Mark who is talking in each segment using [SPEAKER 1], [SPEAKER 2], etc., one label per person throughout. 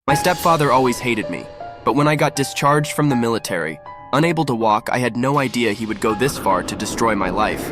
[SPEAKER 1] My stepfather always hated me, but when I got discharged from the military, unable to walk, I had no idea he would go this far to destroy my life.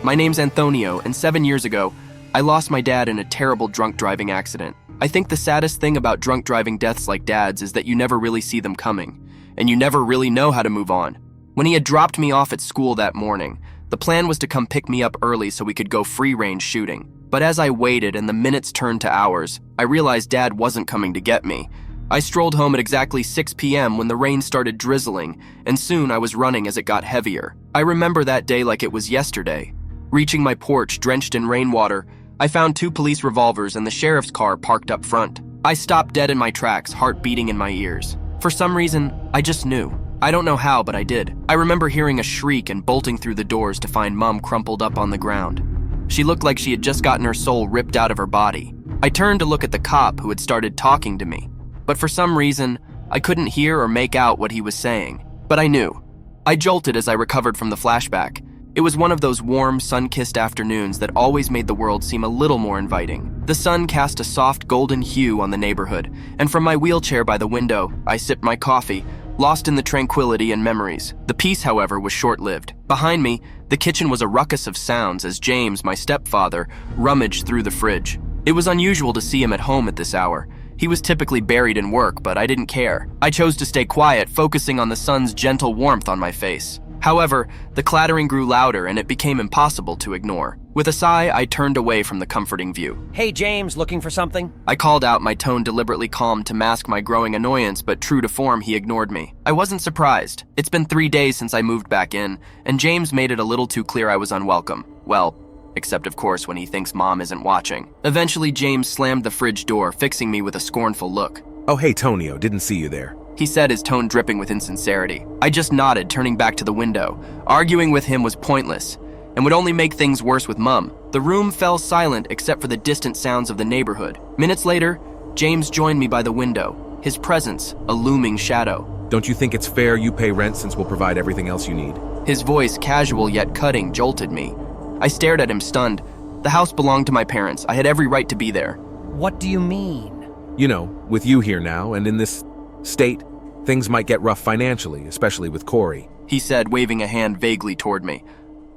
[SPEAKER 1] My name's Antonio, and 7 years ago, I lost my dad in a terrible drunk driving accident. I think the saddest thing about drunk driving deaths like Dad's is that you never really see them coming, and you never really know how to move on. When he had dropped me off at school that morning, the plan was to come pick me up early so we could go free-range shooting. But as I waited and the minutes turned to hours, I realized Dad wasn't coming to get me. I strolled home at exactly 6 p.m. when the rain started drizzling, and soon I was running as it got heavier. I remember that day like it was yesterday. Reaching my porch drenched in rainwater, I found 2 police revolvers and the sheriff's car parked up front. I stopped dead in my tracks, heart beating in my ears. For some reason, I just knew. I don't know how, but I did. I remember hearing a shriek and bolting through the doors to find Mom crumpled up on the ground. She looked like she had just gotten her soul ripped out of her body. I turned to look at the cop who had started talking to me, but for some reason, I couldn't hear or make out what he was saying. But I knew. I jolted as I recovered from the flashback. It was one of those warm, sun-kissed afternoons that always made the world seem a little more inviting. The sun cast a soft golden hue on the neighborhood, and from my wheelchair by the window, I sipped my coffee, lost in the tranquility and memories. The peace, however, was short-lived. Behind me, the kitchen was a ruckus of sounds as James, my stepfather, rummaged through the fridge. It was unusual to see him at home at this hour. He was typically buried in work, but I didn't care. I chose to stay quiet, focusing on the sun's gentle warmth on my face. However, the clattering grew louder and it became impossible to ignore. With a sigh, I turned away from the comforting view.
[SPEAKER 2] Hey James, looking for something?
[SPEAKER 1] I called out, my tone deliberately calm to mask my growing annoyance, but true to form, he ignored me. I wasn't surprised. It's been 3 days since I moved back in, and James made it a little too clear I was unwelcome. Well, except of course when he thinks Mom isn't watching. Eventually, James slammed the fridge door, fixing me with a scornful look.
[SPEAKER 3] Oh hey Tonio, didn't see you there.
[SPEAKER 1] He said, his tone dripping with insincerity. I just nodded, turning back to the window. Arguing with him was pointless, and would only make things worse with Mum. The room fell silent except for the distant sounds of the neighborhood. Minutes later, James joined me by the window, his presence a looming shadow.
[SPEAKER 3] Don't you think it's fair you pay rent since we'll provide everything else you need?
[SPEAKER 1] His voice, casual yet cutting, jolted me. I stared at him, stunned. The house belonged to my parents. I had every right to be there.
[SPEAKER 2] What do you mean?
[SPEAKER 3] You know, with you here now and in this state, things might get rough financially, especially with Corey,
[SPEAKER 1] he said, waving a hand vaguely toward me.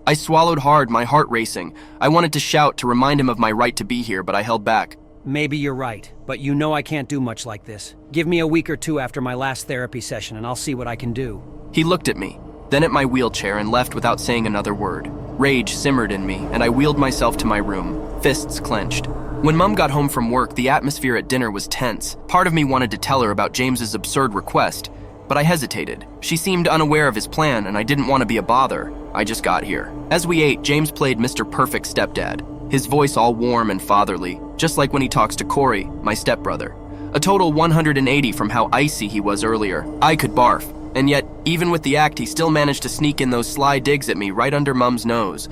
[SPEAKER 1] I swallowed hard, my heart racing. I wanted to shout to remind him of my right to be here, but I held back.
[SPEAKER 2] Maybe you're right, but you know I can't do much like this. Give me a week or 2 after my last therapy session and I'll see what I can do.
[SPEAKER 1] He looked at me, then at my wheelchair and left without saying another word. Rage simmered in me, and I wheeled myself to my room, fists clenched. When Mum got home from work, the atmosphere at dinner was tense. Part of me wanted to tell her about James's absurd request, but I hesitated. She seemed unaware of his plan, and I didn't want to be a bother. I just got here. As we ate, James played Mr. Perfect Stepdad, his voice all warm and fatherly, just like when he talks to Corey, my stepbrother. A total 180 from how icy he was earlier. I could barf, and yet, even with the act, he still managed to sneak in those sly digs at me right under Mum's nose.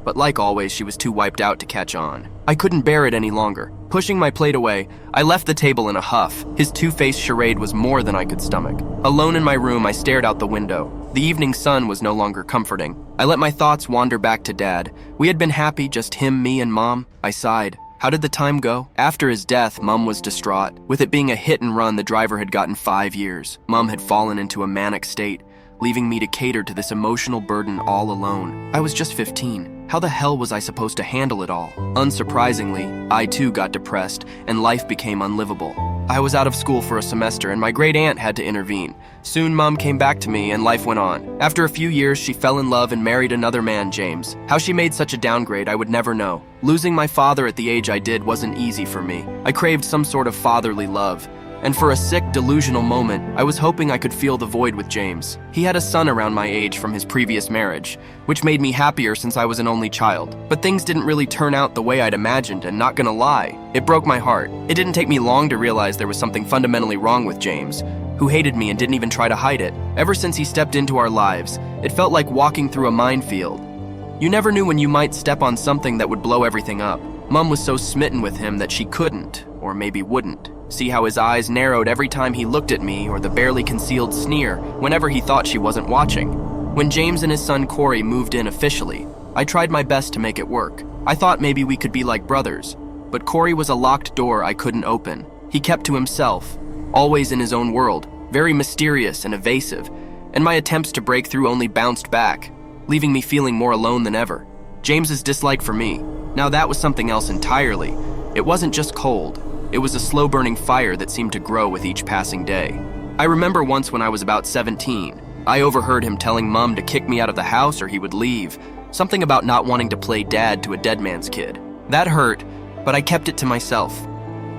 [SPEAKER 1] But like always, she was too wiped out to catch on. I couldn't bear it any longer. Pushing my plate away, I left the table in a huff. His two-faced charade was more than I could stomach. Alone in my room, I stared out the window. The evening sun was no longer comforting. I let my thoughts wander back to Dad. We had been happy, just him, me, and Mom. I sighed. How did the time go? After his death, Mum was distraught. With it being a hit and run, the driver had gotten 5 years. Mum had fallen into a manic state, leaving me to cater to this emotional burden all alone. I was just 15. How the hell was I supposed to handle it all? Unsurprisingly, I too got depressed, and life became unlivable. I was out of school for a semester, and my great aunt had to intervene. Soon, Mom came back to me, and life went on. After a few years, she fell in love and married another man, James. How she made such a downgrade, I would never know. Losing my father at the age I did wasn't easy for me. I craved some sort of fatherly love. And for a sick, delusional moment, I was hoping I could fill the void with James. He had a son around my age from his previous marriage, which made me happier since I was an only child. But things didn't really turn out the way I'd imagined, and not gonna lie, it broke my heart. It didn't take me long to realize there was something fundamentally wrong with James, who hated me and didn't even try to hide it. Ever since he stepped into our lives, it felt like walking through a minefield. You never knew when you might step on something that would blow everything up. Mum was so smitten with him that she couldn't, or maybe wouldn't, see how his eyes narrowed every time he looked at me, or the barely concealed sneer whenever he thought she wasn't watching. When James and his son Corey moved in officially, I tried my best to make it work. I thought maybe we could be like brothers. but Corey was a locked door I couldn't open. He kept to himself, always in his own world, very mysterious and evasive, and my attempts to break through only bounced back, leaving me feeling more alone than ever. James's dislike for me, now that was something else entirely. It wasn't just cold, it was a slow-burning fire that seemed to grow with each passing day. I remember once when I was about 17, I overheard him telling Mom to kick me out of the house or he would leave, something about not wanting to play dad to a dead man's kid. That hurt, but I kept it to myself.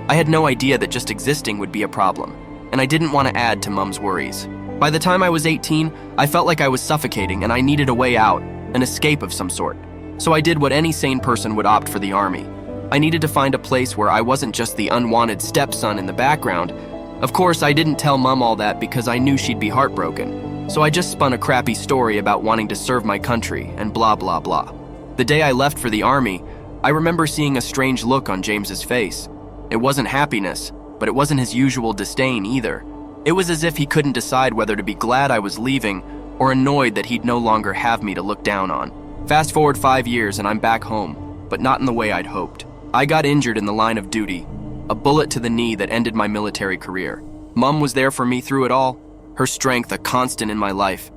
[SPEAKER 1] I had no idea that just existing would be a problem, and I didn't want to add to Mom's worries. By the time I was 18, I felt like I was suffocating and I needed a way out, an escape of some sort. So I did what any sane person would opt for: the army. I needed to find a place where I wasn't just the unwanted stepson in the background. Of course, I didn't tell Mom all that because I knew she'd be heartbroken. So I just spun a crappy story about wanting to serve my country and blah blah blah. The day I left for the army, I remember seeing a strange look on James's face. It wasn't happiness, but it wasn't his usual disdain either. It was as if he couldn't decide whether to be glad I was leaving or annoyed that he'd no longer have me to look down on. Fast forward 5 years and I'm back home, but not in the way I'd hoped. I got injured in the line of duty, a bullet to the knee that ended my military career. Mom was there for me through it all, her strength a constant in my life.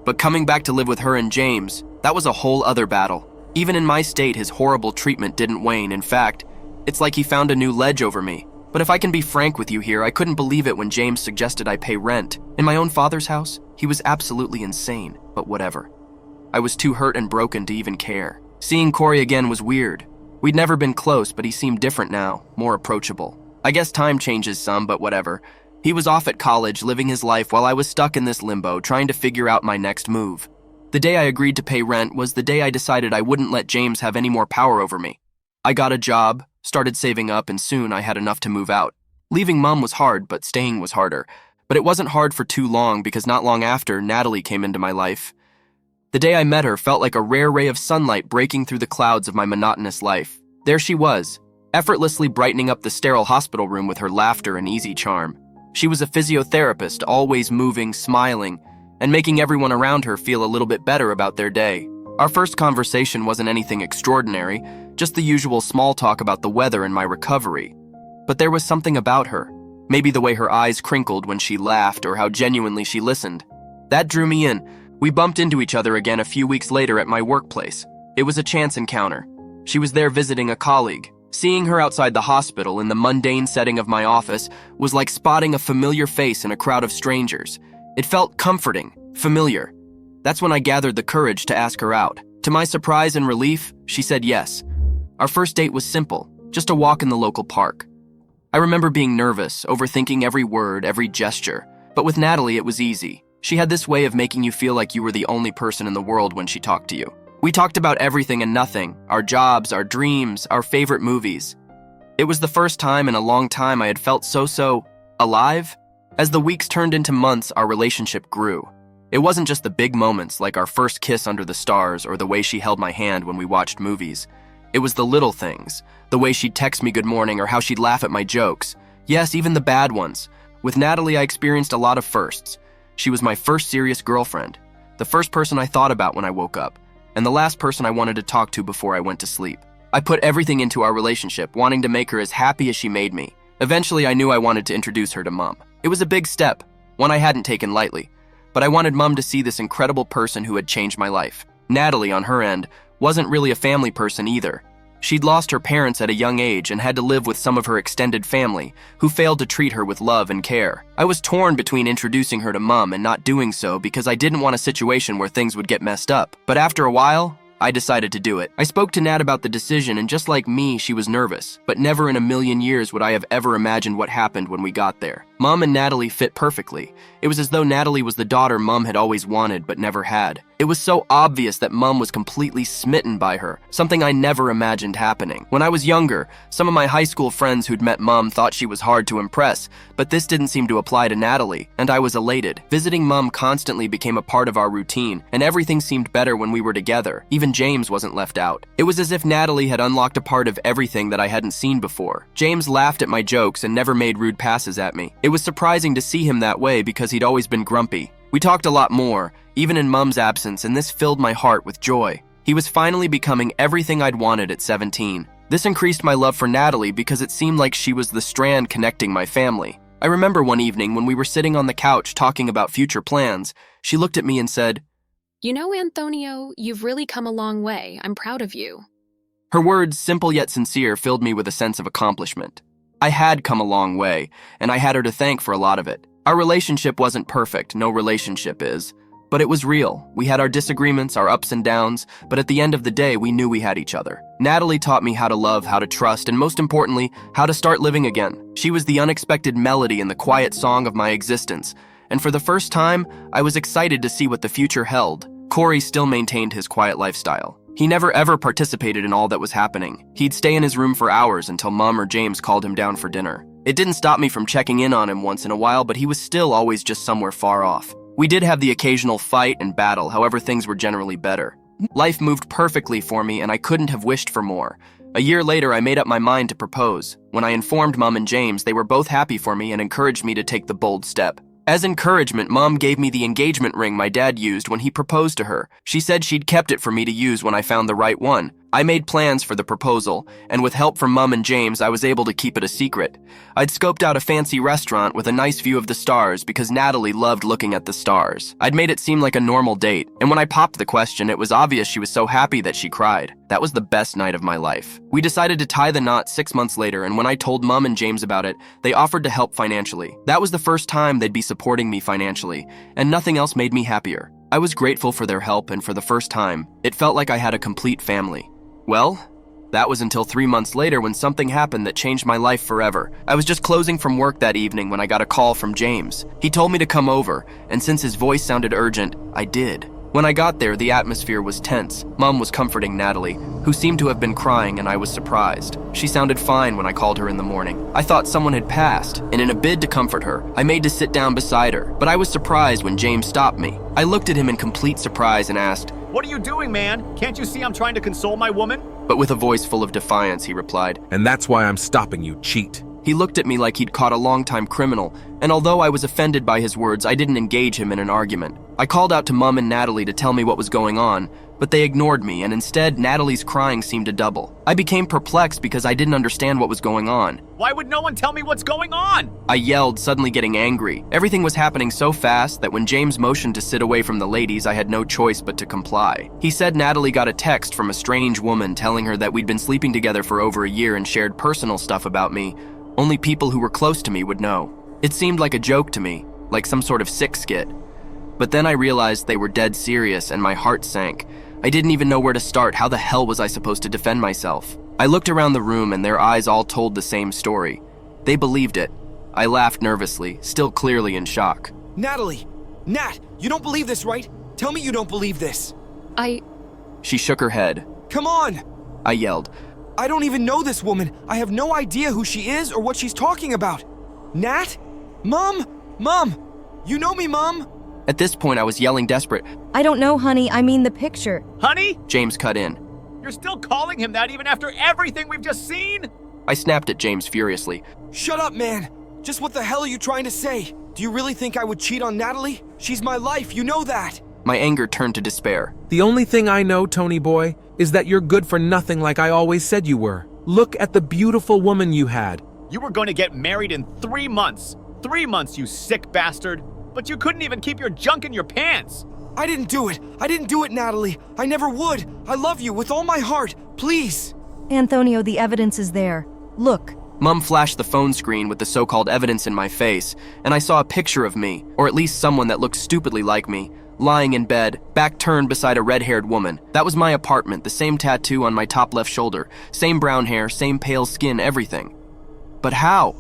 [SPEAKER 1] But coming back to live with her and James, that was a whole other battle. Even in my state, his horrible treatment didn't wane. In fact, it's like he found a new ledge over me. But if I can be frank with you here, I couldn't believe it when James suggested I pay rent. In my own father's house, he was absolutely insane, but whatever. I was too hurt and broken to even care. Seeing Corey again was weird. We'd never been close, but he seemed different now, more approachable. I guess time changes some, but whatever. He was off at college, living his life while I was stuck in this limbo, trying to figure out my next move. The day I agreed to pay rent was the day I decided I wouldn't let James have any more power over me. I got a job, started saving up, and soon I had enough to move out. Leaving Mom was hard, but staying was harder. But it wasn't hard for too long because not long after, Natalie came into my life. The day I met her felt like a rare ray of sunlight breaking through the clouds of my monotonous life. There she was, effortlessly brightening up the sterile hospital room with her laughter and easy charm. She was a physiotherapist, always moving, smiling, and making everyone around her feel a little bit better about their day. Our first conversation wasn't anything extraordinary, just the usual small talk about the weather and my recovery. But there was something about her, maybe the way her eyes crinkled when she laughed or how genuinely she listened. That drew me in. We bumped into each other again a few weeks later at my workplace. It was a chance encounter. She was there visiting a colleague. Seeing her outside the hospital in the mundane setting of my office was like spotting a familiar face in a crowd of strangers. It felt comforting, familiar. That's when I gathered the courage to ask her out. To my surprise and relief, she said yes. Our first date was simple, just a walk in the local park. I remember being nervous, overthinking every word, every gesture. But with Natalie, it was easy. She had this way of making you feel like you were the only person in the world when she talked to you. We talked about everything and nothing, our jobs, our dreams, our favorite movies. It was the first time in a long time I had felt so alive. As the weeks turned into months, our relationship grew. It wasn't just the big moments like our first kiss under the stars or the way she held my hand when we watched movies. It was the little things, the way she'd text me good morning or how she'd laugh at my jokes. Yes, even the bad ones. With Natalie, I experienced a lot of firsts. She was my first serious girlfriend, the first person I thought about when I woke up, and the last person I wanted to talk to before I went to sleep. I put everything into our relationship, wanting to make her as happy as she made me. Eventually, I knew I wanted to introduce her to Mom. It was a big step, one I hadn't taken lightly, but I wanted Mom to see this incredible person who had changed my life. Natalie, on her end, wasn't really a family person either. She'd lost her parents at a young age and had to live with some of her extended family, who failed to treat her with love and care. I was torn between introducing her to Mom and not doing so because I didn't want a situation where things would get messed up. But after a while, I decided to do it. I spoke to Nat about the decision, and just like me, she was nervous, but never in a million years would I have ever imagined what happened when we got there. Mom and Natalie fit perfectly. It was as though Natalie was the daughter Mom had always wanted but never had. It was so obvious that Mom was completely smitten by her, something I never imagined happening. When I was younger, some of my high school friends who'd met Mom thought she was hard to impress, but this didn't seem to apply to Natalie, and I was elated. Visiting Mom constantly became a part of our routine, and everything seemed better when we were together. Even James wasn't left out. It was as if Natalie had unlocked a part of everything that I hadn't seen before. James laughed at my jokes and never made rude passes at me. It was surprising to see him that way because he'd always been grumpy. We talked a lot more, even in Mom's absence, and this filled my heart with joy. He was finally becoming everything I'd wanted at 17. This increased my love for Natalie because it seemed like she was the strand connecting my family. I remember one evening when we were sitting on the couch talking about future plans, she looked at me and said,
[SPEAKER 4] "You know, Antonio, you've really come a long way. I'm proud of you."
[SPEAKER 1] Her words, simple yet sincere, filled me with a sense of accomplishment. I had come a long way, and I had her to thank for a lot of it. Our relationship wasn't perfect, no relationship is, but it was real. We had our disagreements, our ups and downs, but at the end of the day, we knew we had each other. Natalie taught me how to love, how to trust, and most importantly, how to start living again. She was the unexpected melody in the quiet song of my existence, and for the first time, I was excited to see what the future held. Corey still maintained his quiet lifestyle. He never ever participated in all that was happening. He'd stay in his room for hours until Mom or James called him down for dinner. It didn't stop me from checking in on him once in a while, but he was still always just somewhere far off. We did have the occasional fight and battle, however things were generally better. Life moved perfectly for me and I couldn't have wished for more. A year later, I made up my mind to propose. When I informed Mom and James, they were both happy for me and encouraged me to take the bold step. As encouragement, Mom gave me the engagement ring my dad used when he proposed to her. She said she'd kept it for me to use when I found the right one. I made plans for the proposal, and with help from Mom and James, I was able to keep it a secret. I'd scoped out a fancy restaurant with a nice view of the stars because Natalie loved looking at the stars. I'd made it seem like a normal date, and when I popped the question, it was obvious she was so happy that she cried. That was the best night of my life. We decided to tie the knot 6 months later, and when I told Mom and James about it, they offered to help financially. That was the first time they'd be supporting me financially, and nothing else made me happier. I was grateful for their help, and for the first time, it felt like I had a complete family. Well, that was until 3 months later when something happened that changed my life forever. I was just closing from work that evening when I got a call from James. He told me to come over, and since his voice sounded urgent, I did. When I got there, the atmosphere was tense. Mom was comforting Natalie, who seemed to have been crying, and I was surprised. She sounded fine when I called her in the morning. I thought someone had passed, and in a bid to comfort her, I made to sit down beside her, but I was surprised when James stopped me. I looked at him in complete surprise and asked,
[SPEAKER 5] "What are you doing, man? Can't you see I'm trying to console my woman?"
[SPEAKER 1] But with a voice full of defiance, he replied,
[SPEAKER 3] And that's why I'm stopping you, cheat.
[SPEAKER 1] He looked at me like he'd caught a longtime criminal, and although I was offended by his words, I didn't engage him in an argument. I called out to Mom and Natalie to tell me what was going on, but they ignored me, and instead, Natalie's crying seemed to double. I became perplexed because I didn't understand what was going on.
[SPEAKER 5] "Why would no one tell me what's going on?"
[SPEAKER 1] I yelled, suddenly getting angry. Everything was happening so fast that when James motioned to sit away from the ladies, I had no choice but to comply. He said Natalie got a text from a strange woman telling her that we'd been sleeping together for over a year and shared personal stuff about me. Only people who were close to me would know. It seemed like a joke to me, like some sort of sick skit. But then I realized they were dead serious and my heart sank. I didn't even know where to start. How the hell was I supposed to defend myself? I looked around the room and their eyes all told the same story. They believed it. I laughed nervously, still clearly in shock.
[SPEAKER 6] Natalie! Nat, you don't believe this, right? Tell me you don't believe this.
[SPEAKER 1] She shook her head.
[SPEAKER 6] Come on!
[SPEAKER 1] I yelled.
[SPEAKER 6] I don't even know this woman. I have no idea who she is or what she's talking about. Nat? Mom? Mom! You know me, Mom?
[SPEAKER 1] At this point, I was yelling desperate.
[SPEAKER 7] I don't know, honey. I mean the picture.
[SPEAKER 5] "Honey?
[SPEAKER 1] James cut in.
[SPEAKER 5] You're still calling him that even after everything we've just seen?"
[SPEAKER 1] I snapped at James furiously.
[SPEAKER 6] Shut up, man! Just what the hell are you trying to say? Do you really think I would cheat on Natalie? She's my life, you know that!
[SPEAKER 1] My anger turned to despair.
[SPEAKER 3] The only thing I know, Tony boy, is that you're good for nothing like I always said you were. Look at the beautiful woman you had.
[SPEAKER 5] "You were going to get married in 3 months. 3 months, you sick bastard. But you couldn't even keep your junk in your pants."
[SPEAKER 6] I didn't do it! I didn't do it, Natalie! I never would! I love you with all my heart! Please!
[SPEAKER 7] Antonio, the evidence is there. Look.
[SPEAKER 1] Mom flashed the phone screen with the so-called evidence in my face, and I saw a picture of me, or at least someone that looked stupidly like me, lying in bed, back turned beside a red-haired woman. That was my apartment, the same tattoo on my top left shoulder, same brown hair, same pale skin, everything. But how?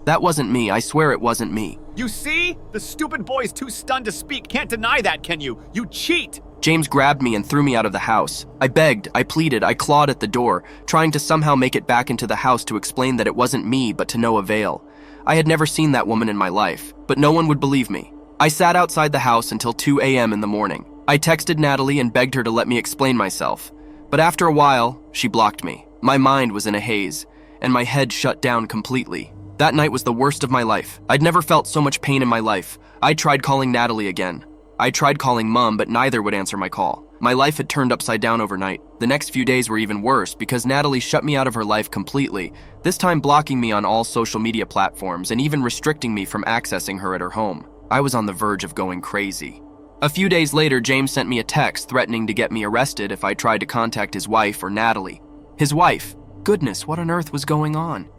[SPEAKER 1] That wasn't me. I swear it wasn't me.
[SPEAKER 5] "You see? The stupid boy's too stunned to speak. Can't deny that, can you? You cheat!"
[SPEAKER 1] James grabbed me and threw me out of the house. I begged, I pleaded, I clawed at the door, trying to somehow make it back into the house to explain that it wasn't me, but to no avail. I had never seen that woman in my life, but no one would believe me. I sat outside the house until 2 a.m. in the morning. I texted Natalie and begged her to let me explain myself. But after a while, she blocked me. My mind was in a haze, and my head shut down completely. That night was the worst of my life. I'd never felt so much pain in my life. I tried calling Natalie again. I tried calling Mom, but neither would answer my call. My life had turned upside down overnight. The next few days were even worse because Natalie shut me out of her life completely, this time blocking me on all social media platforms and even restricting me from accessing her at her home. I was on the verge of going crazy. A few days later, James sent me a text threatening to get me arrested if I tried to contact his wife or Natalie. His wife? Goodness, what on earth was going on?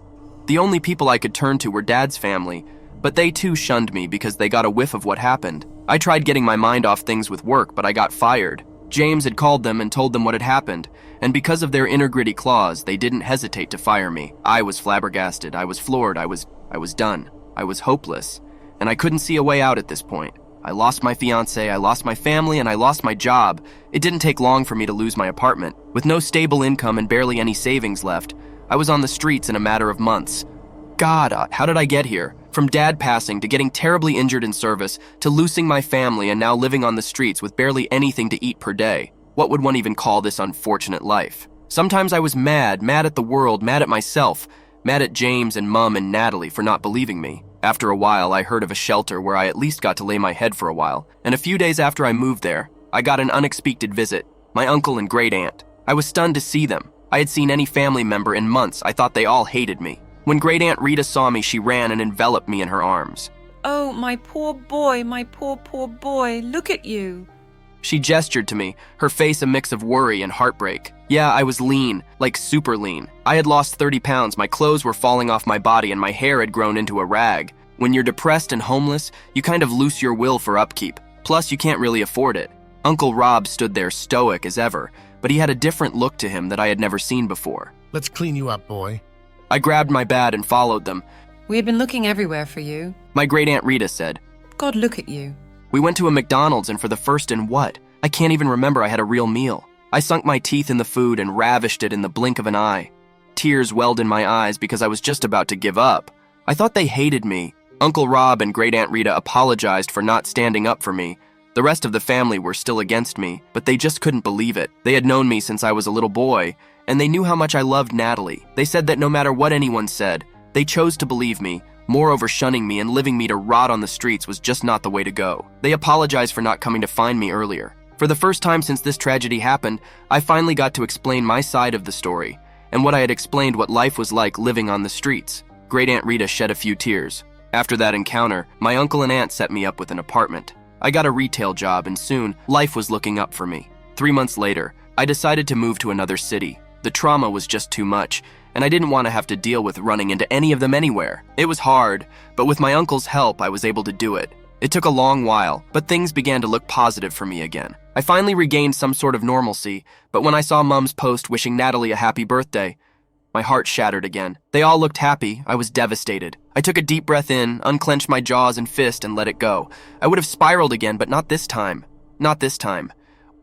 [SPEAKER 1] The only people I could turn to were Dad's family, but they too shunned me because they got a whiff of what happened. I tried getting my mind off things with work, but I got fired. James had called them and told them what had happened, and because of their inner gritty claws, they didn't hesitate to fire me. I was flabbergasted, I was floored, I was done. I was hopeless, and I couldn't see a way out at this point. I lost my fiance, I lost my family, and I lost my job. It didn't take long for me to lose my apartment. With no stable income and barely any savings left, I was on the streets in a matter of months. God, how did I get here? From Dad passing to getting terribly injured in service to losing my family and now living on the streets with barely anything to eat per day. What would one even call this unfortunate life? Sometimes I was mad at the world, mad at myself, mad at James and Mum and Natalie for not believing me. After a while, I heard of a shelter where I at least got to lay my head for a while, and a few days after I moved there, I got an unexpected visit, my uncle and great aunt. I was stunned to see them. I had seen any family member in months. I thought they all hated me. When Great Aunt Rita saw me, she ran and enveloped me in her arms.
[SPEAKER 8] Oh, my poor boy, my poor boy, look at you.
[SPEAKER 1] She gestured to me, her face a mix of worry and heartbreak. Yeah, I was lean, like super lean. I had lost 30 pounds, my clothes were falling off my body, and my hair had grown into a rag. When you're depressed and homeless, you kind of loose your will for upkeep. Plus, you can't really afford it. Uncle Rob stood there stoic as ever, but he had a different look to him that I had never seen before.
[SPEAKER 9] Let's clean you up, boy.
[SPEAKER 1] I grabbed my bat and followed them.
[SPEAKER 8] We had been looking everywhere for you.
[SPEAKER 1] My great aunt Rita said.
[SPEAKER 8] God, look at you.
[SPEAKER 1] We went to a McDonald's, and for the first in what? I can't even remember I had a real meal. I sunk my teeth in the food and ravished it in the blink of an eye. Tears welled in my eyes because I was just about to give up. I thought they hated me. Uncle Rob and Great Aunt Rita apologized for not standing up for me. The rest of the family were still against me, but they just couldn't believe it. They had known me since I was a little boy, and they knew how much I loved Natalie. They said that no matter what anyone said, they chose to believe me. Moreover, shunning me and leaving me to rot on the streets was just not the way to go. They apologized for not coming to find me earlier. For the first time since this tragedy happened, I finally got to explain my side of the story, and what I had explained what life was like living on the streets. Great Aunt Rita shed a few tears. After that encounter, my uncle and aunt set me up with an apartment. I got a retail job, and soon, life was looking up for me. 3 months later, I decided to move to another city. The trauma was just too much, and I didn't want to have to deal with running into any of them anywhere. It was hard, but with my uncle's help, I was able to do it. It took a long while, but things began to look positive for me again. I finally regained some sort of normalcy, but when I saw Mum's post wishing Natalie a happy birthday, my heart shattered again. They all looked happy. I was devastated. I took a deep breath in, unclenched my jaws and fist, and let it go. I would have spiraled again, but not this time. Not this time.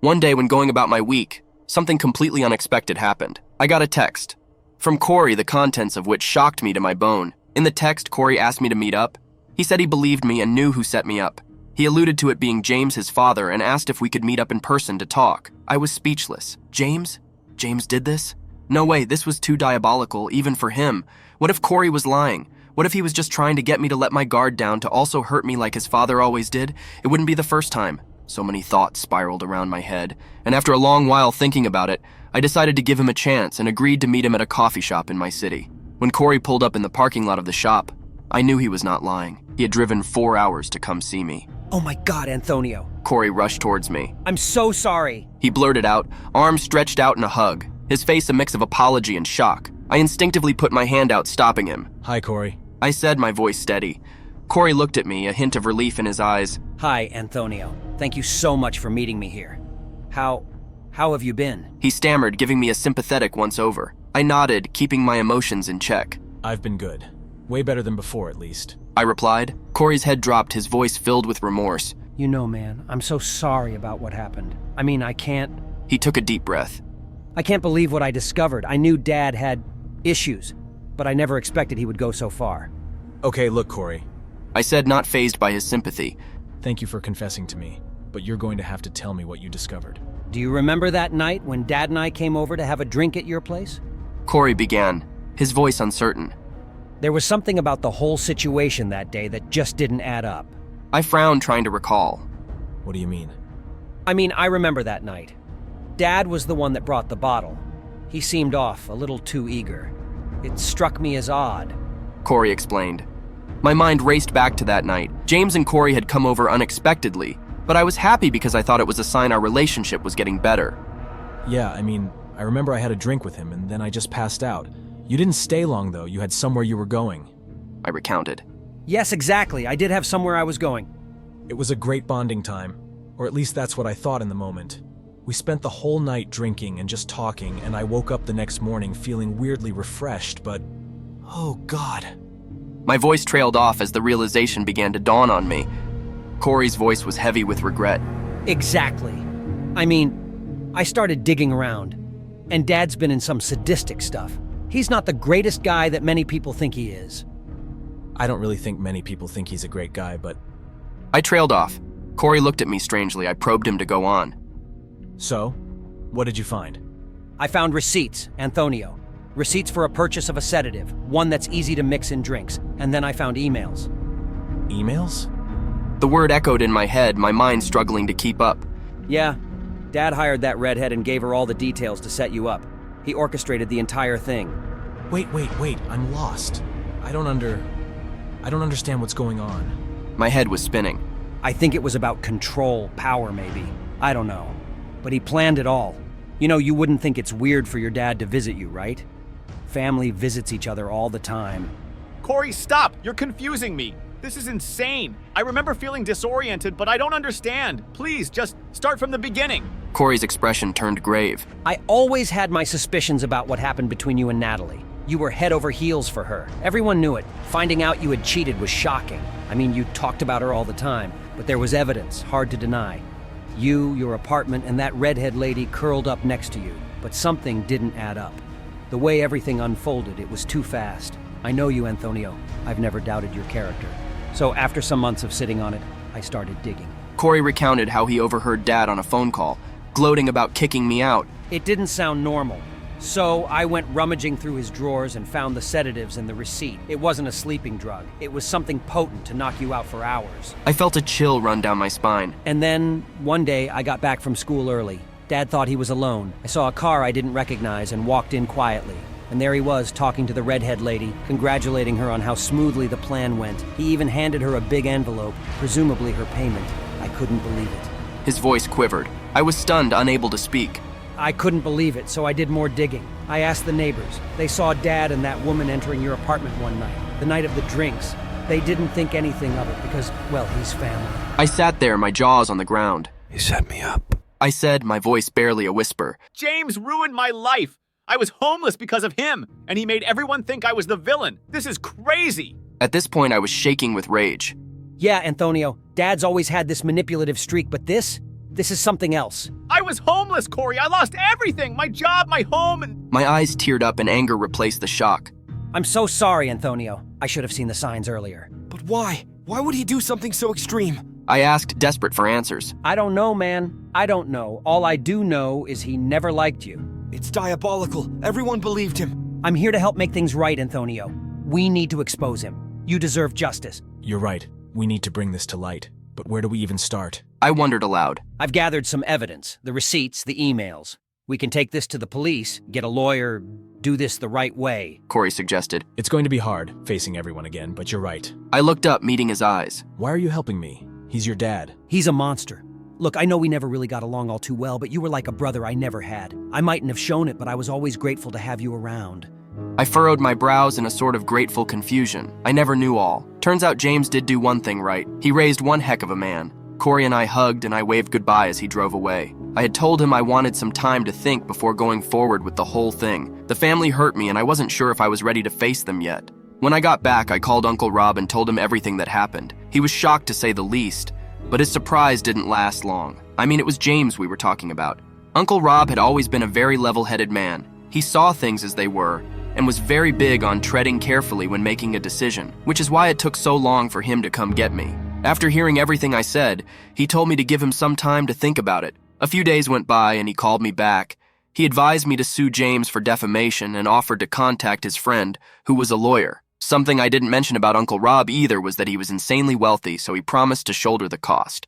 [SPEAKER 1] One day when going about my week, something completely unexpected happened. I got a text from Corey, the contents of which shocked me to my bone. In the text, Corey asked me to meet up. He said he believed me and knew who set me up. He alluded to it being James, his father, and asked if we could meet up in person to talk. I was speechless. James? James did this? No way, this was too diabolical, even for him. What if Corey was lying? What if he was just trying to get me to let my guard down to also hurt me like his father always did? It wouldn't be the first time. So many thoughts spiraled around my head, and after a long while thinking about it, I decided to give him a chance and agreed to meet him at a coffee shop in my city. When Corey pulled up in the parking lot of the shop, I knew he was not lying. He had driven 4 hours to come see me.
[SPEAKER 2] Oh my God, Antonio.
[SPEAKER 1] Corey rushed towards me.
[SPEAKER 2] I'm so sorry.
[SPEAKER 1] He blurted out, arms stretched out in a hug, his face a mix of apology and shock. I instinctively put my hand out, stopping him.
[SPEAKER 10] Hi, Corey.
[SPEAKER 1] I said, my voice steady. Corey looked at me, a hint of relief in his eyes.
[SPEAKER 2] Hi, Antonio. Thank you so much for meeting me here. How have you been?
[SPEAKER 1] He stammered, giving me a sympathetic once-over. I nodded, keeping my emotions in check.
[SPEAKER 10] I've been good. Way better than before, at least.
[SPEAKER 1] I replied. Corey's head dropped, his voice filled with remorse.
[SPEAKER 2] You know, man, I'm so sorry about what happened. I mean, I can't...
[SPEAKER 1] He took a deep breath.
[SPEAKER 2] I can't believe what I discovered. I knew Dad had issues, but I never expected he would go so far.
[SPEAKER 10] Okay, look, Corey.
[SPEAKER 1] I said, not fazed by his sympathy.
[SPEAKER 10] Thank you for confessing to me, but you're going to have to tell me what you discovered.
[SPEAKER 2] Do you remember that night when Dad and I came over to have a drink at your place?
[SPEAKER 1] Corey began, his voice uncertain.
[SPEAKER 2] There was something about the whole situation that day that just didn't add up.
[SPEAKER 1] I frowned, trying to recall.
[SPEAKER 10] What do you mean?
[SPEAKER 2] I mean, I remember that night. Dad was the one that brought the bottle. He seemed off, a little too eager. It struck me as odd.
[SPEAKER 1] Corey explained. My mind raced back to that night. James and Corey had come over unexpectedly, but I was happy because I thought it was a sign our relationship was getting better.
[SPEAKER 10] Yeah, I remember I had a drink with him and then I just passed out. You didn't stay long though, you had somewhere you were going.
[SPEAKER 1] I recounted.
[SPEAKER 2] Yes, exactly. I did have somewhere I was going.
[SPEAKER 10] It was a great bonding time, or at least that's what I thought in the moment. We spent the whole night drinking and just talking, and I woke up the next morning feeling weirdly refreshed, but oh God.
[SPEAKER 1] My voice trailed off as the realization began to dawn on me. Corey's voice was heavy with regret.
[SPEAKER 2] Exactly. I started digging around, and Dad's been in some sadistic stuff. He's not the greatest guy that many people think he is.
[SPEAKER 10] I don't really think many people think he's a great guy, but...
[SPEAKER 1] I trailed off. Corey looked at me strangely. I probed him to go on.
[SPEAKER 10] So, what did you find?
[SPEAKER 2] I found receipts, Antonio. Receipts for a purchase of a sedative, one that's easy to mix in drinks, and then I found emails.
[SPEAKER 10] Emails?
[SPEAKER 1] The word echoed in my head, my mind struggling to keep up.
[SPEAKER 2] Yeah, Dad hired that redhead and gave her all the details to set you up. He orchestrated the entire thing.
[SPEAKER 10] Wait, I'm lost. I don't understand what's going on.
[SPEAKER 1] My head was spinning.
[SPEAKER 2] I think it was about control, power maybe. I don't know. But he planned it all. You know, you wouldn't think it's weird for your dad to visit you, right? Family visits each other all the time.
[SPEAKER 5] Corey, stop! You're confusing me. This is insane. I remember feeling disoriented, but I don't understand. Please, just start from the beginning.
[SPEAKER 1] Corey's expression turned grave.
[SPEAKER 2] I always had my suspicions about what happened between you and Natalie. You were head over heels for her. Everyone knew it. Finding out you had cheated was shocking. You talked about her all the time, but there was evidence, hard to deny. You, your apartment, and that redhead lady curled up next to you, but something didn't add up. The way everything unfolded, it was too fast. I know you, Antonio. I've never doubted your character. So after some months of sitting on it, I started digging.
[SPEAKER 1] Corey recounted how he overheard Dad on a phone call, gloating about kicking me out.
[SPEAKER 2] It didn't sound normal. So I went rummaging through his drawers and found the sedatives and the receipt. It wasn't a sleeping drug. It was something potent to knock you out for hours.
[SPEAKER 1] I felt a chill run down my spine.
[SPEAKER 2] And then, one day, I got back from school early. Dad thought he was alone. I saw a car I didn't recognize and walked in quietly. And there he was, talking to the redhead lady, congratulating her on how smoothly the plan went. He even handed her a big envelope, presumably her payment. I couldn't believe it.
[SPEAKER 1] His voice quivered. I was stunned, unable to speak.
[SPEAKER 2] I couldn't believe it, so I did more digging. I asked the neighbors. They saw Dad and that woman entering your apartment one night, the night of the drinks. They didn't think anything of it because, well, he's family.
[SPEAKER 1] I sat there, my jaws on the ground.
[SPEAKER 6] He set me up.
[SPEAKER 1] I said, my voice barely a whisper.
[SPEAKER 5] James ruined my life. I was homeless because of him, and he made everyone think I was the villain. This is crazy.
[SPEAKER 1] At this point, I was shaking with rage.
[SPEAKER 2] Yeah, Antonio, Dad's always had this manipulative streak, but this is something else.
[SPEAKER 5] I was homeless, Corey. I lost everything. My job, my home, and...
[SPEAKER 1] My eyes teared up and anger replaced the shock.
[SPEAKER 2] I'm so sorry, Antonio. I should have seen the signs earlier.
[SPEAKER 6] But why? Why would he do something so extreme?
[SPEAKER 1] I asked, desperate for answers.
[SPEAKER 2] I don't know, man. I don't know. All I do know is he never liked you.
[SPEAKER 6] It's diabolical. Everyone believed him.
[SPEAKER 2] I'm here to help make things right, Antonio. We need to expose him. You deserve justice.
[SPEAKER 10] You're right. We need to bring this to light. But where do we even start?
[SPEAKER 1] I wondered aloud.
[SPEAKER 2] I've gathered some evidence, the receipts, the emails. We can take this to the police, get a lawyer, do this the right way.
[SPEAKER 1] Corey suggested.
[SPEAKER 10] It's going to be hard, facing everyone again, but you're right.
[SPEAKER 1] I looked up, meeting his eyes.
[SPEAKER 10] Why are you helping me? He's your dad.
[SPEAKER 2] He's a monster. Look, I know we never really got along all too well, but you were like a brother I never had. I mightn't have shown it, but I was always grateful to have you around.
[SPEAKER 1] I furrowed my brows in a sort of grateful confusion. I never knew all. Turns out James did do one thing right. He raised one heck of a man. Corey and I hugged and I waved goodbye as he drove away. I had told him I wanted some time to think before going forward with the whole thing. The family hurt me and I wasn't sure if I was ready to face them yet. When I got back, I called Uncle Rob and told him everything that happened. He was shocked to say the least, but his surprise didn't last long. It was James we were talking about. Uncle Rob had always been a very level-headed man. He saw things as they were and was very big on treading carefully when making a decision, which is why it took so long for him to come get me. After hearing everything I said, he told me to give him some time to think about it. A few days went by and he called me back. He advised me to sue James for defamation and offered to contact his friend, who was a lawyer. Something I didn't mention about Uncle Rob either was that he was insanely wealthy, so he promised to shoulder the cost.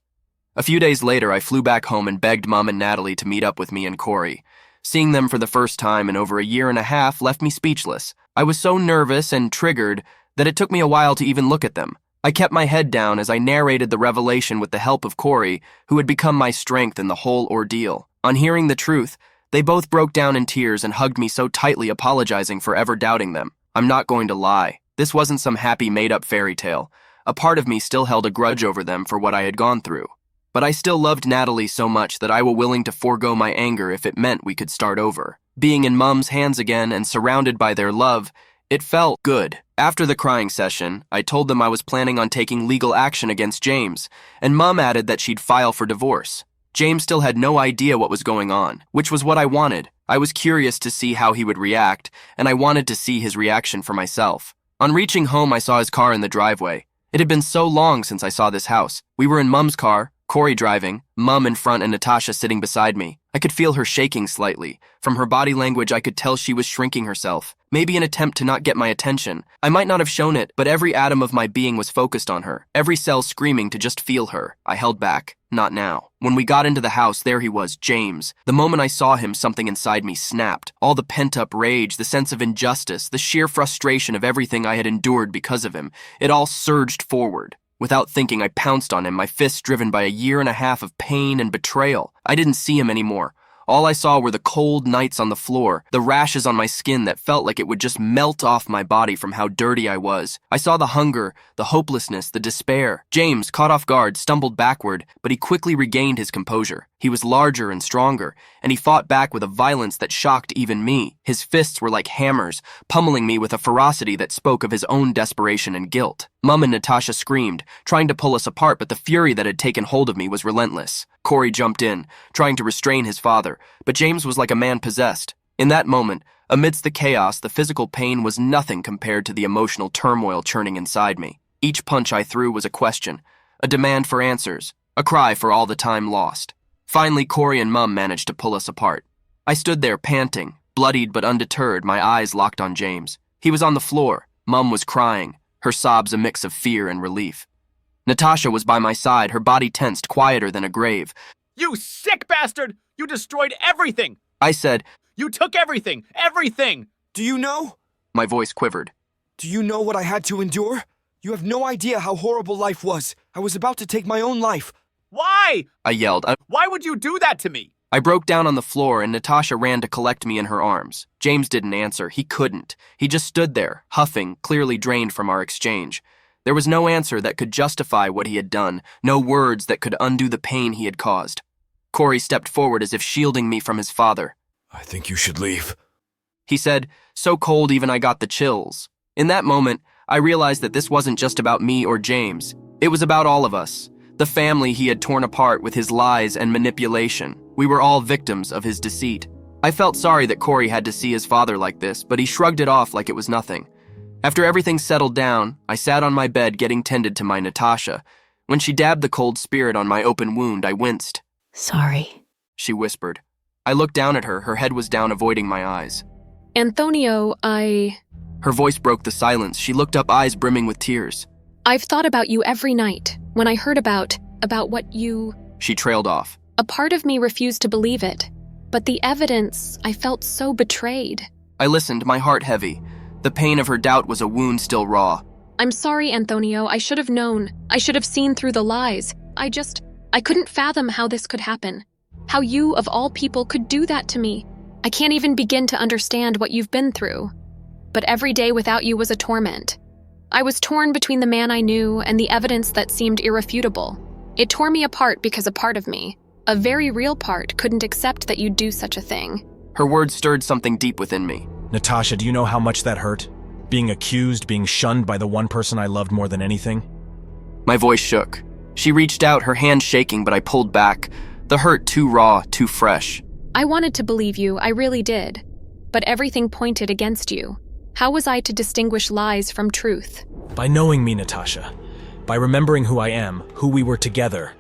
[SPEAKER 1] A few days later, I flew back home and begged Mom and Natalie to meet up with me and Corey. Seeing them for the first time in over a year and a half left me speechless. I was so nervous and triggered that it took me a while to even look at them. I kept my head down as I narrated the revelation with the help of Corey, who had become my strength in the whole ordeal. On hearing the truth, they both broke down in tears and hugged me so tightly, apologizing for ever doubting them. I'm not going to lie. This wasn't some happy made-up fairy tale. A part of me still held a grudge over them for what I had gone through. But I still loved Natalie so much that I was willing to forego my anger if it meant we could start over. Being in Mom's hands again and surrounded by their love, it felt good. After the crying session, I told them I was planning on taking legal action against James, and Mom added that she'd file for divorce. James still had no idea what was going on, which was what I wanted. I was curious to see how he would react, and I wanted to see his reaction for myself. On reaching home, I saw his car in the driveway. It had been so long since I saw this house. We were in Mom's car, Corey driving, Mom in front and Natasha sitting beside me. I could feel her shaking slightly. From her body language, I could tell she was shrinking herself, maybe an attempt to not get my attention. I might not have shown it, but every atom of my being was focused on her, every cell screaming to just feel her. I held back. Not now. When we got into the house, there he was, James. The moment I saw him, something inside me snapped. All the pent-up rage, the sense of injustice, the sheer frustration of everything I had endured because of him, it all surged forward. Without thinking, I pounced on him, my fists driven by a year and a half of pain and betrayal. I didn't see him anymore. All I saw were the cold nights on the floor, the rashes on my skin that felt like it would just melt off my body from how dirty I was. I saw the hunger, the hopelessness, the despair. James, caught off guard, stumbled backward, but he quickly regained his composure. He was larger and stronger, and he fought back with a violence that shocked even me. His fists were like hammers, pummeling me with a ferocity that spoke of his own desperation and guilt. Mom and Natasha screamed, trying to pull us apart, but the fury that had taken hold of me was relentless. Corey jumped in, trying to restrain his father, but James was like a man possessed. In that moment, amidst the chaos, the physical pain was nothing compared to the emotional turmoil churning inside me. Each punch I threw was a question, a demand for answers, a cry for all the time lost. Finally, Corey and Mom managed to pull us apart. I stood there panting, bloodied but undeterred, my eyes locked on James. He was on the floor. Mom was crying, her sobs a mix of fear and relief. Natasha was by my side, her body tensed, quieter than a grave.
[SPEAKER 5] You sick bastard! You destroyed everything!
[SPEAKER 1] I said,
[SPEAKER 5] You took everything! Everything!
[SPEAKER 6] Do you know?
[SPEAKER 1] My voice quivered.
[SPEAKER 6] Do you know what I had to endure? You have no idea how horrible life was. I was about to take my own life.
[SPEAKER 5] Why?
[SPEAKER 1] I yelled.
[SPEAKER 5] Why would you do that to me?
[SPEAKER 1] I broke down on the floor and Natasha ran to collect me in her arms. James didn't answer. He couldn't. He just stood there, huffing, clearly drained from our exchange. There was no answer that could justify what he had done, no words that could undo the pain he had caused. Corey stepped forward as if shielding me from his father.
[SPEAKER 6] I think you should leave,
[SPEAKER 1] he said, so cold even I got the chills. In that moment, I realized that this wasn't just about me or James. It was about all of us. The family he had torn apart with his lies and manipulation. We were all victims of his deceit. I felt sorry that Corey had to see his father like this, but he shrugged it off like it was nothing. After everything settled down, I sat on my bed getting tended to my Natasha. When she dabbed the cold spirit on my open wound, I winced.
[SPEAKER 4] Sorry,
[SPEAKER 1] she whispered. I looked down at her head was down, avoiding my eyes.
[SPEAKER 4] Antonio,
[SPEAKER 1] Her voice broke the silence. She looked up, eyes brimming with tears.
[SPEAKER 4] I've thought about you every night. When I heard about what you...
[SPEAKER 1] She trailed off.
[SPEAKER 4] A part of me refused to believe it. But the evidence, I felt so betrayed.
[SPEAKER 1] I listened, my heart heavy. The pain of her doubt was a wound still raw.
[SPEAKER 4] I'm sorry, Antonio. I should have known. I should have seen through the lies. I couldn't fathom how this could happen. How you, of all people, could do that to me. I can't even begin to understand what you've been through. But every day without you was a torment. I was torn between the man I knew and the evidence that seemed irrefutable. It tore me apart because a part of me, a very real part, couldn't accept that you'd do such a thing.
[SPEAKER 1] Her words stirred something deep within me.
[SPEAKER 10] Natasha, do you know how much that hurt? Being accused, being shunned by the one person I loved more than anything?
[SPEAKER 1] My voice shook. She reached out, her hand shaking, but I pulled back. The hurt too raw, too fresh.
[SPEAKER 4] I wanted to believe you, I really did. But everything pointed against you. How was I to distinguish lies from truth?
[SPEAKER 10] By knowing me, Natasha. By remembering who I am, who we were together.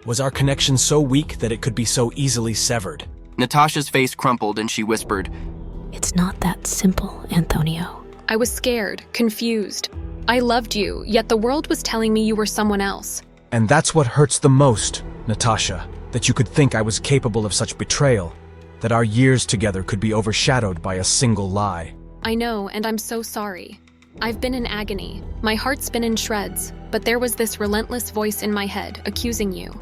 [SPEAKER 10] Was our connection so weak that it could be so easily severed?
[SPEAKER 1] Natasha's face crumpled and she whispered,
[SPEAKER 9] It's not that simple, Antonio.
[SPEAKER 4] I was scared, confused. I loved you, yet the world was telling me you were someone else.
[SPEAKER 10] And that's what hurts the most. Natasha, that you could think I was capable of such betrayal, that our years together could be overshadowed by a single lie.
[SPEAKER 4] I know, and I'm so sorry. I've been in agony. My heart's been in shreds, but there was this relentless voice in my head accusing you.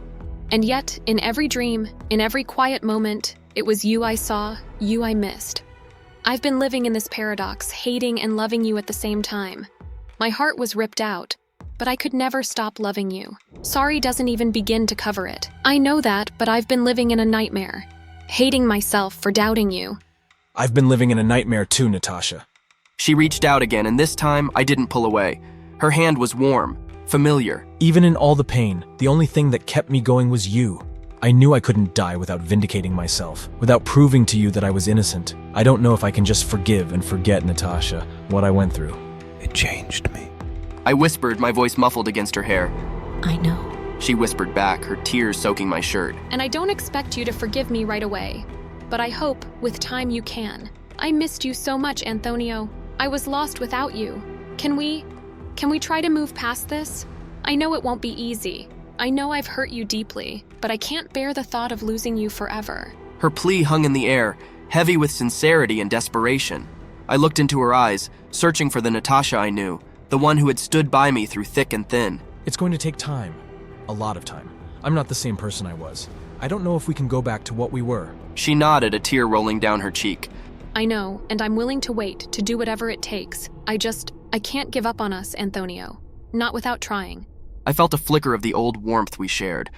[SPEAKER 4] And yet, in every dream, in every quiet moment, it was you I saw, you I missed. I've been living in this paradox, hating and loving you at the same time. My heart was ripped out, but I could never stop loving you. Sorry doesn't even begin to cover it. I know that, but I've been living in a nightmare, hating myself for doubting you.
[SPEAKER 10] I've been living in a nightmare too, Natasha.
[SPEAKER 1] She reached out again, and this time I didn't pull away. Her hand was warm, familiar.
[SPEAKER 10] Even in all the pain, the only thing that kept me going was you. I knew I couldn't die without vindicating myself, without proving to you that I was innocent. I don't know if I can just forgive and forget, Natasha, what I went through.
[SPEAKER 6] It changed me.
[SPEAKER 1] I whispered, my voice muffled against her hair.
[SPEAKER 9] I know.
[SPEAKER 1] She whispered back, her tears soaking my shirt.
[SPEAKER 4] And I don't expect you to forgive me right away, but I hope, with time, you can. I missed you so much, Antonio. I was lost without you. Can we try to move past this? I know it won't be easy. I know I've hurt you deeply, but I can't bear the thought of losing you forever.
[SPEAKER 1] Her plea hung in the air, heavy with sincerity and desperation. I looked into her eyes, searching for the Natasha I knew, the one who had stood by me through thick and thin.
[SPEAKER 10] It's going to take time. A lot of time. I'm not the same person I was. I don't know if we can go back to what we were.
[SPEAKER 1] She nodded, a tear rolling down her cheek.
[SPEAKER 4] I know, and I'm willing to wait, to do whatever it takes. I can't give up on us, Antonio. Not without trying.
[SPEAKER 1] I felt a flicker of the old warmth we shared.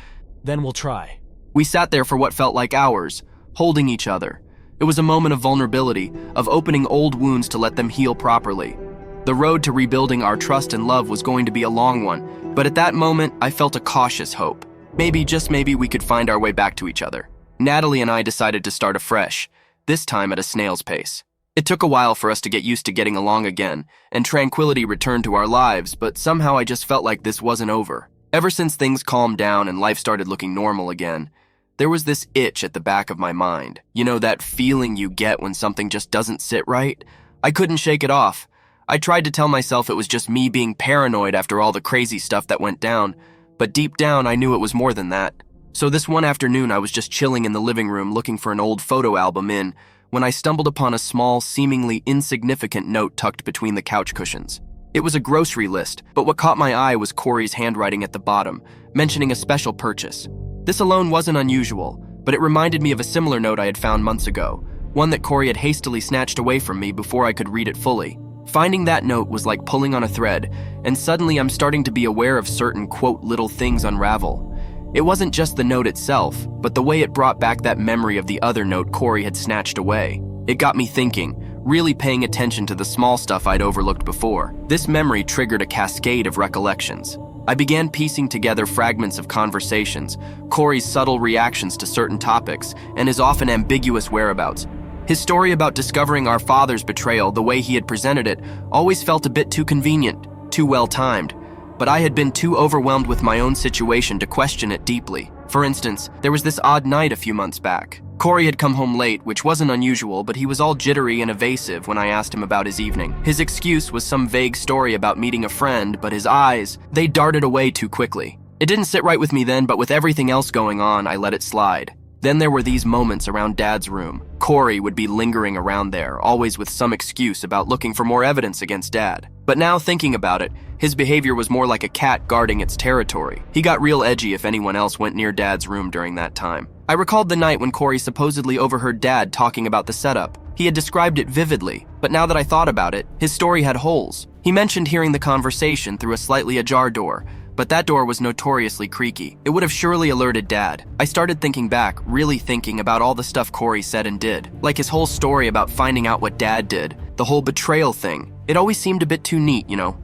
[SPEAKER 10] Then we'll try.
[SPEAKER 1] We sat there for what felt like hours, holding each other. It was a moment of vulnerability, of opening old wounds to let them heal properly. The road to rebuilding our trust and love was going to be a long one, but at that moment, I felt a cautious hope. Maybe, just maybe, we could find our way back to each other. Natalie and I decided to start afresh, this time at a snail's pace. It took a while for us to get used to getting along again, and tranquility returned to our lives, but somehow I just felt like this wasn't over. Ever since things calmed down and life started looking normal again, there was this itch at the back of my mind. You know, that feeling you get when something just doesn't sit right? I couldn't shake it off. I tried to tell myself it was just me being paranoid after all the crazy stuff that went down, but deep down I knew it was more than that. So this one afternoon I was just chilling in the living room looking for an old photo album when I stumbled upon a small, seemingly insignificant note tucked between the couch cushions. It was a grocery list, but what caught my eye was Corey's handwriting at the bottom, mentioning a special purchase. This alone wasn't unusual, but it reminded me of a similar note I had found months ago, one that Corey had hastily snatched away from me before I could read it fully. Finding that note was like pulling on a thread, and suddenly I'm starting to be aware of certain, quote, little things unravel. It wasn't just the note itself, but the way it brought back that memory of the other note Corey had snatched away. It got me thinking, really paying attention to the small stuff I'd overlooked before. This memory triggered a cascade of recollections. I began piecing together fragments of conversations, Corey's subtle reactions to certain topics, and his often ambiguous whereabouts. His story about discovering our father's betrayal, the way he had presented it, always felt a bit too convenient, too well-timed. But I had been too overwhelmed with my own situation to question it deeply. For instance, there was this odd night a few months back. Corey had come home late, which wasn't unusual, but he was all jittery and evasive when I asked him about his evening. His excuse was some vague story about meeting a friend, but his eyes, they darted away too quickly. It didn't sit right with me then, but with everything else going on, I let it slide. Then there were these moments around Dad's room. Corey would be lingering around there, always with some excuse about looking for more evidence against Dad. But now thinking about it, his behavior was more like a cat guarding its territory. He got real edgy if anyone else went near Dad's room during that time. I recalled the night when Corey supposedly overheard Dad talking about the setup. He had described it vividly, but now that I thought about it, his story had holes. He mentioned hearing the conversation through a slightly ajar door, but that door was notoriously creaky. It would have surely alerted Dad. I started thinking back, really thinking about all the stuff Corey said and did. Like his whole story about finding out what Dad did, the whole betrayal thing. It always seemed a bit too neat, you know?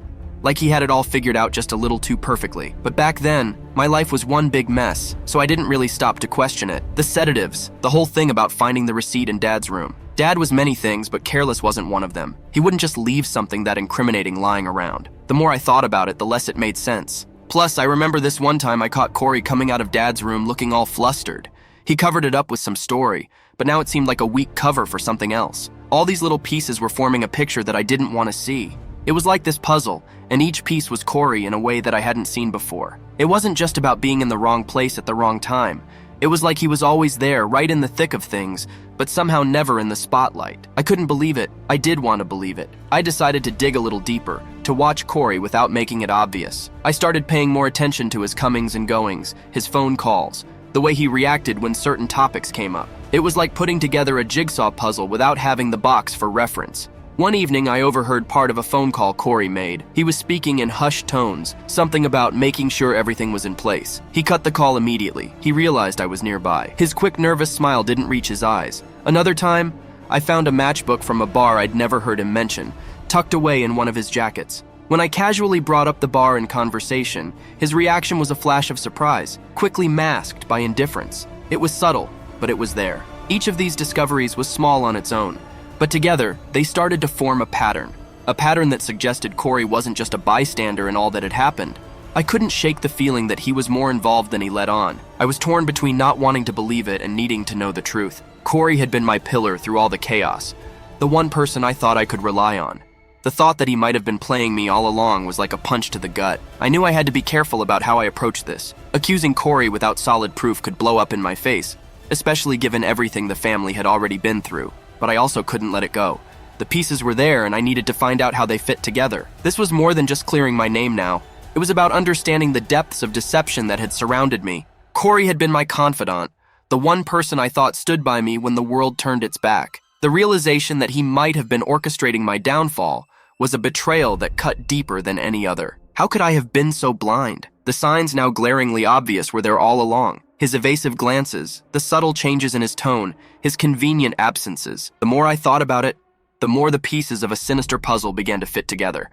[SPEAKER 1] Like he had it all figured out just a little too perfectly. But back then, my life was one big mess, so I didn't really stop to question it. The sedatives, the whole thing about finding the receipt in Dad's room. Dad was many things, but careless wasn't one of them. He wouldn't just leave something that incriminating lying around. The more I thought about it, the less it made sense. Plus, I remember this one time I caught Corey coming out of Dad's room looking all flustered. He covered it up with some story, but now it seemed like a weak cover for something else. All these little pieces were forming a picture that I didn't want to see. It was like this puzzle, and each piece was Corey in a way that I hadn't seen before. It wasn't just about being in the wrong place at the wrong time. It was like he was always there, right in the thick of things, but somehow never in the spotlight. I couldn't believe it. I did want to believe it. I decided to dig a little deeper, to watch Corey without making it obvious. I started paying more attention to his comings and goings, his phone calls, the way he reacted when certain topics came up. It was like putting together a jigsaw puzzle without having the box for reference. One evening, I overheard part of a phone call Corey made. He was speaking in hushed tones, something about making sure everything was in place. He cut the call immediately. He realized I was nearby. His quick, nervous smile didn't reach his eyes. Another time, I found a matchbook from a bar I'd never heard him mention, tucked away in one of his jackets. When I casually brought up the bar in conversation, his reaction was a flash of surprise, quickly masked by indifference. It was subtle, but it was there. Each of these discoveries was small on its own, but together, they started to form a pattern that suggested Corey wasn't just a bystander in all that had happened. I couldn't shake the feeling that he was more involved than he let on. I was torn between not wanting to believe it and needing to know the truth. Corey had been my pillar through all the chaos, the one person I thought I could rely on. The thought that he might have been playing me all along was like a punch to the gut. I knew I had to be careful about how I approached this. Accusing Corey without solid proof could blow up in my face, especially given everything the family had already been through. But I also couldn't let it go. The pieces were there and I needed to find out how they fit together. This was more than just clearing my name now. It was about understanding the depths of deception that had surrounded me. Corey had been my confidant, the one person I thought stood by me when the world turned its back. The realization that he might have been orchestrating my downfall was a betrayal that cut deeper than any other. How could I have been so blind? The signs now glaringly obvious were there all along. His evasive glances, the subtle changes in his tone, his convenient absences. The more I thought about it, the more the pieces of a sinister puzzle began to fit together.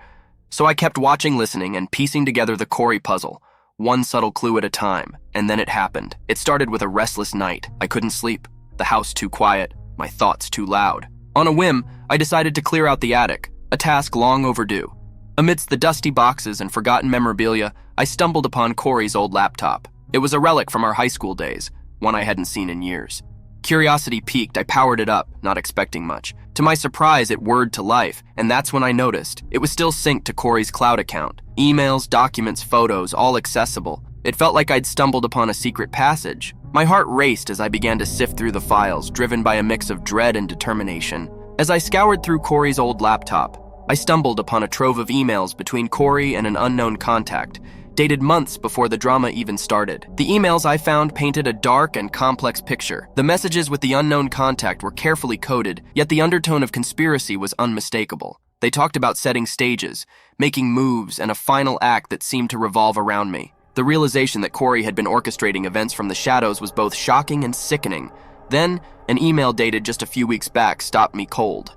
[SPEAKER 1] So I kept watching, listening, and piecing together the Corey puzzle, one subtle clue at a time, and then it happened. It started with a restless night. I couldn't sleep, the house too quiet, my thoughts too loud. On a whim, I decided to clear out the attic, a task long overdue. Amidst the dusty boxes and forgotten memorabilia, I stumbled upon Corey's old laptop. It was a relic from our high school days, one I hadn't seen in years. Curiosity piqued, I powered it up, not expecting much. To my surprise, it whirred to life, and that's when I noticed. It was still synced to Corey's cloud account. Emails, documents, photos, all accessible. It felt like I'd stumbled upon a secret passage. My heart raced as I began to sift through the files, driven by a mix of dread and determination. As I scoured through Corey's old laptop, I stumbled upon a trove of emails between Corey and an unknown contact, dated months before the drama even started. The emails I found painted a dark and complex picture. The messages with the unknown contact were carefully coded, yet the undertone of conspiracy was unmistakable. They talked about setting stages, making moves, and a final act that seemed to revolve around me. The realization that Corey had been orchestrating events from the shadows was both shocking and sickening. Then, an email dated just a few weeks back stopped me cold.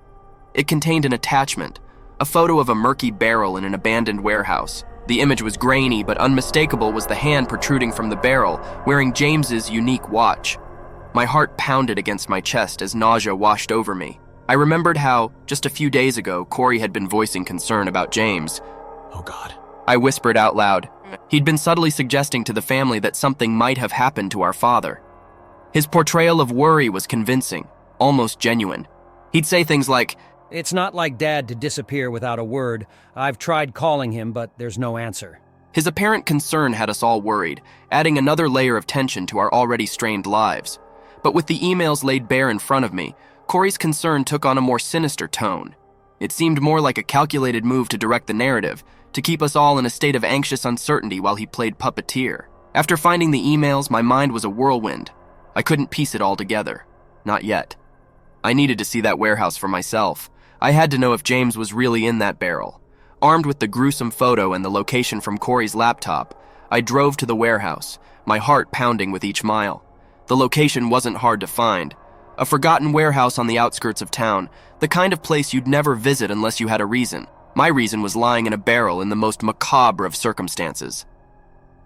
[SPEAKER 1] It contained an attachment, a photo of a murky barrel in an abandoned warehouse. The image was grainy, but unmistakable was the hand protruding from the barrel, wearing James's unique watch. My heart pounded against my chest as nausea washed over me. I remembered how, just a few days ago, Corey had been voicing concern about James.
[SPEAKER 10] Oh God.
[SPEAKER 1] I whispered out loud. He'd been subtly suggesting to the family that something might have happened to our father. His portrayal of worry was convincing, almost genuine. He'd say things like,
[SPEAKER 2] "It's not like Dad to disappear without a word. I've tried calling him, but there's no answer."
[SPEAKER 1] His apparent concern had us all worried, adding another layer of tension to our already strained lives. But with the emails laid bare in front of me, Corey's concern took on a more sinister tone. It seemed more like a calculated move to direct the narrative, to keep us all in a state of anxious uncertainty while he played puppeteer. After finding the emails, my mind was a whirlwind. I couldn't piece it all together. Not yet. I needed to see that warehouse for myself. I had to know if James was really in that barrel. Armed with the gruesome photo and the location from Corey's laptop, I drove to the warehouse, my heart pounding with each mile. The location wasn't hard to find. A forgotten warehouse on the outskirts of town, the kind of place you'd never visit unless you had a reason. My reason was lying in a barrel in the most macabre of circumstances.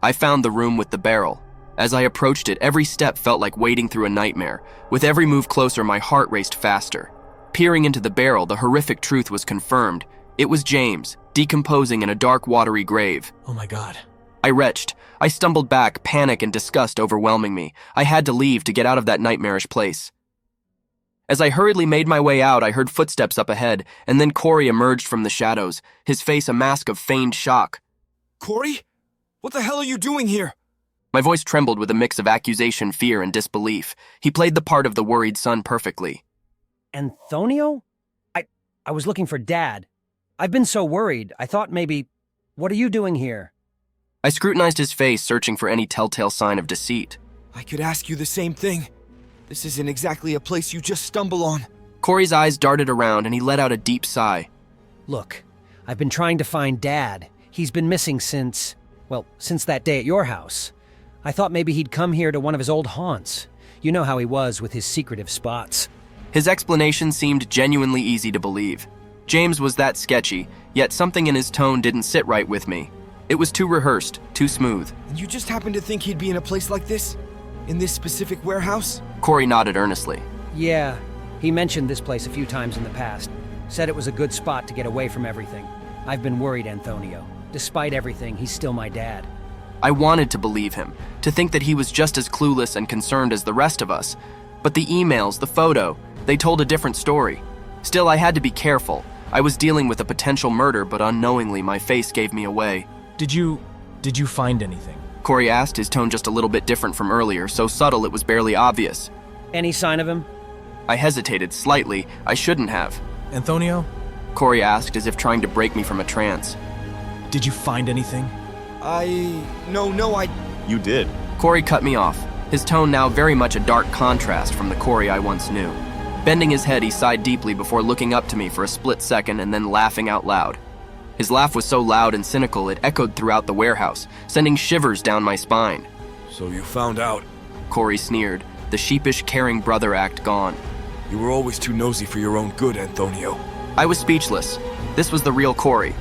[SPEAKER 1] I found the room with the barrel. As I approached it, every step felt like wading through a nightmare. With every move closer, my heart raced faster. Peering into the barrel, the horrific truth was confirmed. It was James, decomposing in a dark, watery grave.
[SPEAKER 10] Oh my God.
[SPEAKER 1] I retched. I stumbled back, panic and disgust overwhelming me. I had to leave to get out of that nightmarish place. As I hurriedly made my way out, I heard footsteps up ahead, and then Corey emerged from the shadows, his face a mask of feigned shock.
[SPEAKER 6] Corey? What the hell are you doing here?
[SPEAKER 1] My voice trembled with a mix of accusation, fear, and disbelief. He played the part of the worried son perfectly.
[SPEAKER 2] Antonio? I was looking for Dad. I've been so worried. I thought maybe... What are you doing here?
[SPEAKER 1] I scrutinized his face, searching for any telltale sign of deceit.
[SPEAKER 6] I could ask you the same thing. This isn't exactly a place you just stumble on.
[SPEAKER 1] Corey's eyes darted around, and he let out a deep sigh.
[SPEAKER 2] Look, I've been trying to find Dad. He's been missing since that day at your house. I thought maybe he'd come here to one of his old haunts. You know how he was with his secretive spots.
[SPEAKER 1] His explanation seemed genuinely easy to believe. James was that sketchy, yet something in his tone didn't sit right with me. It was too rehearsed, too smooth.
[SPEAKER 6] And you just happened to think he'd be in a place like this? In this specific warehouse?
[SPEAKER 1] Corey nodded earnestly.
[SPEAKER 2] Yeah, he mentioned this place a few times in the past. Said it was a good spot to get away from everything. I've been worried, Antonio. Despite everything, he's still my dad.
[SPEAKER 1] I wanted to believe him, to think that he was just as clueless and concerned as the rest of us. But the emails, the photo, they told a different story. Still, I had to be careful. I was dealing with a potential murder, but unknowingly my face gave me away.
[SPEAKER 10] Did you find anything?
[SPEAKER 1] Corey asked, his tone just a little bit different from earlier, so subtle it was barely obvious.
[SPEAKER 2] Any sign of him?
[SPEAKER 1] I hesitated slightly. I shouldn't have.
[SPEAKER 10] Antonio?
[SPEAKER 1] Corey asked, as if trying to break me from a trance.
[SPEAKER 10] Did you find anything?
[SPEAKER 6] No,
[SPEAKER 5] You did.
[SPEAKER 1] Corey cut me off, his tone now very much a dark contrast from the Corey I once knew. Bending his head, he sighed deeply before looking up to me for a split second and then laughing out loud. His laugh was so loud and cynical it echoed throughout the warehouse, sending shivers down my spine.
[SPEAKER 11] So you found out.
[SPEAKER 1] Corey sneered, the sheepish, caring brother act gone.
[SPEAKER 11] You were always too nosy for your own good, Antonio.
[SPEAKER 1] I was speechless. This was the real Corey.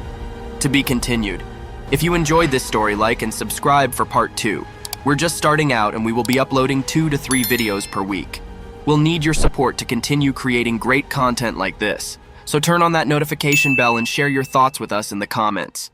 [SPEAKER 1] To be continued. If you enjoyed this story, like and subscribe for part 2. We're just starting out and we will be uploading 2 to 3 videos per week. We'll need your support to continue creating great content like this. So turn on that notification bell and share your thoughts with us in the comments.